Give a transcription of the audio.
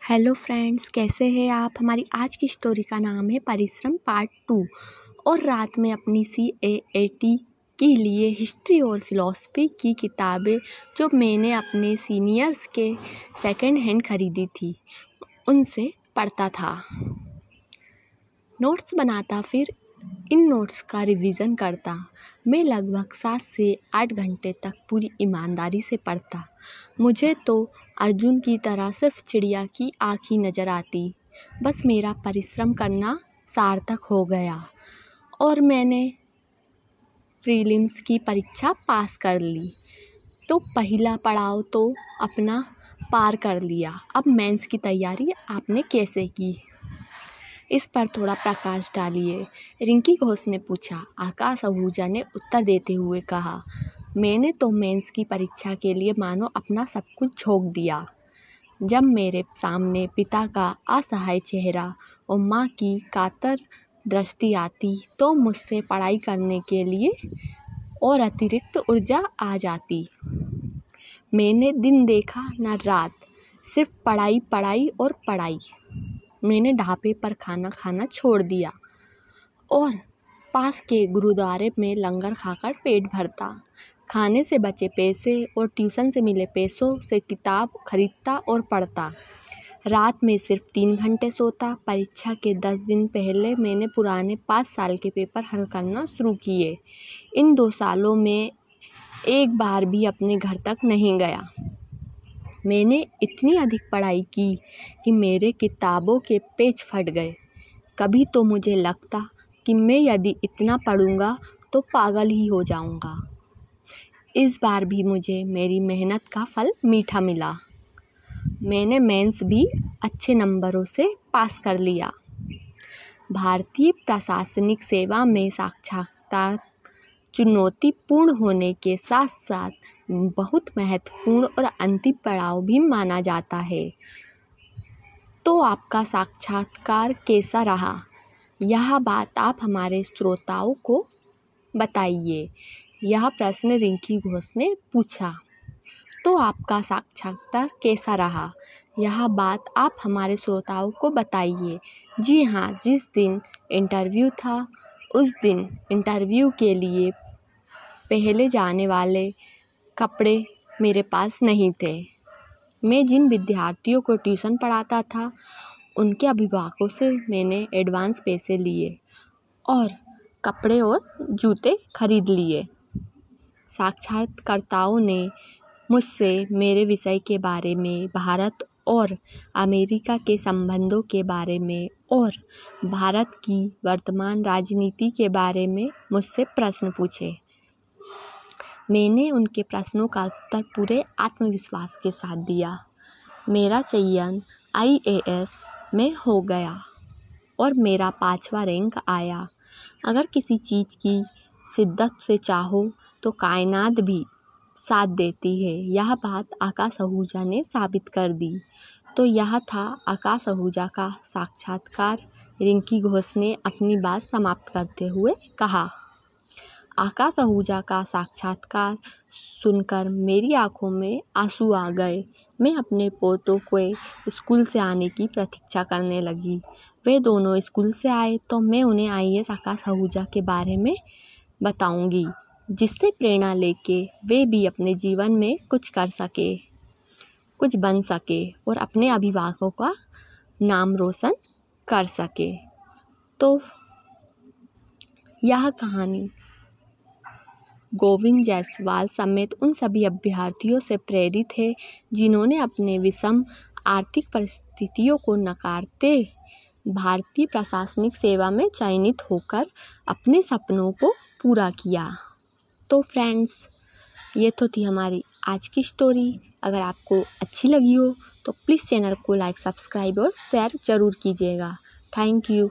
Hello friends, कैसे हैं आप। हमारी आज की स्टोरी का नाम है परिश्रम पार्ट 2। और रात में अपनी CAAT के लिए हिस्ट्री और फिलॉसफी की किताबें जो मैंने अपने सीनियर्स के सेकंड हैंड खरीदी थी उनसे पढ़ता था, नोट्स बनाता, फिर इन नोट्स का रिवीजन करता। मैं लगभग 7 से 8 घंटे तक पूरी ईमानदारी से पढ़ता। मुझे तो अर्जुन की तरह सिर्फ चिड़िया की आँख ही नज़र आती। बस मेरा परिश्रम करना सार्थक हो गया और मैंने प्रीलिम्स की परीक्षा पास कर ली। तो पहला पड़ाव तो अपना पार कर लिया। अब मेंस की तैयारी आपने कैसे की, इस पर थोड़ा प्रकाश डालिए, रिंकी घोष ने पूछा। आकाश आहूजा ने उत्तर देते हुए कहा, मैंने तो मेंस की परीक्षा के लिए मानो अपना सब कुछ झोंक दिया। जब मेरे सामने पिता का असहाय चेहरा और माँ की कातर दृष्टि आती तो मुझसे पढ़ाई करने के लिए और अतिरिक्त ऊर्जा आ जाती। मैंने दिन देखा न रात, सिर्फ पढ़ाई पढ़ाई और पढ़ाई। मैंने ढाबे पर खाना खाना छोड़ दिया और पास के गुरुद्वारे में लंगर खाकर पेट भरता। खाने से बचे पैसे और ट्यूशन से मिले पैसों से किताब खरीदता और पढ़ता। रात में सिर्फ 3 घंटे सोता। परीक्षा के 10 दिन पहले मैंने पुराने 5 साल के पेपर हल करना शुरू किए। इन 2 सालों में एक बार भी अपने घर तक नहीं गया। मैंने इतनी अधिक पढ़ाई की कि मेरे किताबों के पेज फट गए। कभी तो मुझे लगता कि मैं यदि इतना पढ़ूंगा तो पागल ही हो जाऊंगा। इस बार भी मुझे मेरी मेहनत का फल मीठा मिला। मैंने मेंस भी अच्छे नंबरों से पास कर लिया। भारतीय प्रशासनिक सेवा में साक्षात्कार चुनौतीपूर्ण होने के साथ साथ बहुत महत्वपूर्ण और अंतिम पड़ाव भी माना जाता है। तो आपका साक्षात्कार कैसा रहा, यह बात आप हमारे श्रोताओं को बताइए। यह प्रश्न रिंकी घोष ने पूछा। तो आपका साक्षात्कार कैसा रहा, यह बात आप हमारे श्रोताओं को बताइए। जी हाँ, जिस दिन इंटरव्यू था उस दिन इंटरव्यू के लिए पहले जाने वाले कपड़े मेरे पास नहीं थे। मैं जिन विद्यार्थियों को ट्यूशन पढ़ाता था उनके अभिभावकों से मैंने एडवांस पैसे लिए और कपड़े और जूते खरीद लिए। साक्षात्कारकर्ताओं ने मुझसे मेरे विषय के बारे में, भारत और अमेरिका के संबंधों के बारे में और भारत की वर्तमान राजनीति के बारे में मुझसे प्रश्न पूछे। मैंने उनके प्रश्नों का उत्तर पूरे आत्मविश्वास के साथ दिया। मेरा चयन IAS में हो गया और मेरा 5वां रैंक आया। अगर किसी चीज़ की शिद्दत से चाहो तो कायनात भी साथ देती है, यह बात आकाश आहूजा ने साबित कर दी। तो यह था आकाश आहूजा का साक्षात्कार। रिंकी घोष ने अपनी बात समाप्त करते हुए कहा। आकाश आहूजा का साक्षात्कार सुनकर मेरी आंखों में आंसू आ गए। मैं अपने पोतों के स्कूल से आने की प्रतीक्षा करने लगी। वे दोनों स्कूल से आए तो मैं उन्हें IAS आकाश आहूजा के बारे में बताऊंगी, जिससे प्रेरणा लेके वे भी अपने जीवन में कुछ कर सके, कुछ बन सके और अपने अभिभावकों का नाम रोशन कर सके। तो यह कहानी गोविंद जायसवाल समेत उन सभी अभ्यर्थियों से प्रेरित है जिन्होंने अपने विषम आर्थिक परिस्थितियों को नकारते भारतीय प्रशासनिक सेवा में चयनित होकर अपने सपनों को पूरा किया। तो फ्रेंड्स, ये तो थी हमारी आज की स्टोरी। अगर आपको अच्छी लगी हो तो प्लीज़ चैनल को लाइक, सब्सक्राइब और शेयर ज़रूर कीजिएगा। Thank you.